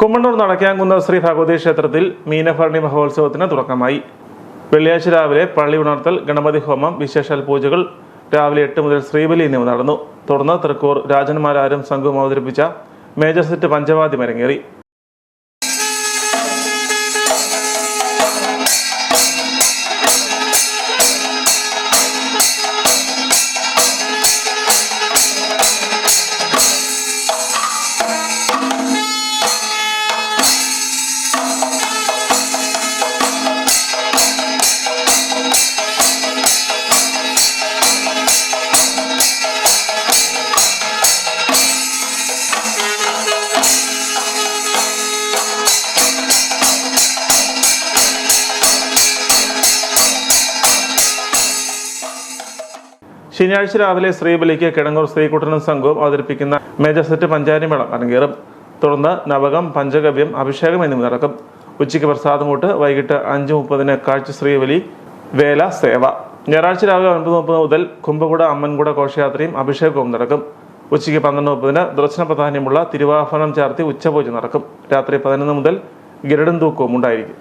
കുമ്മണ്ണൂർ നടക്കാംകുന്ന് ശ്രീ ഭഗവതി ക്ഷേത്രത്തിൽ മീനഭരണി മഹോത്സവത്തിന് തുടക്കമായി. വെള്ളിയാഴ്ച രാവിലെ പള്ളി ഉണർത്തൽ, ഗണപതി ഹോമം, വിശേഷാൽ പൂജകൾ രാവിലെ 8 മുതൽ ശ്രീബലി എന്നിവ നടന്നു. തുടർന്ന് തൃക്കൂർ രാജന്മാരാരും സംഘവും അവതരിപ്പിച്ച മേജർ സെറ്റ് പഞ്ചവാദ്യം അരങ്ങേറി. ശനിയാഴ്ച രാവിലെ ശ്രീബലിക്ക് കിടങ്ങൂർ ശ്രീകുട്ടനും സംഘവും അവതരിപ്പിക്കുന്ന മേജർ സെറ്റ് പഞ്ചാരിമേളം അരങ്ങേറും. തുടർന്ന് നവകം, പഞ്ചഗവ്യം, അഭിഷേകം എന്നിവ നടക്കും. ഉച്ചയ്ക്ക് പ്രസാദമൂട്ട്, വൈകിട്ട് 5:30 കാഴ്ച ശ്രീബലി, വേല, സേവ. ഞായറാഴ്ച രാവിലെ 9:30 മുതൽ കുംഭകുട അമ്മൻകുട ഘോഷയാത്രയും അഭിഷേകവും നടക്കും. ഉച്ചയ്ക്ക് 12:30 ദർശന പ്രാധാന്യമുള്ള തിരുവാഭരണം ചാർത്തി ഉച്ചപൂജ നടക്കും. രാത്രി 11 മുതൽ ഗരുഡൻ തൂക്കവും ഉണ്ടായിരിക്കും.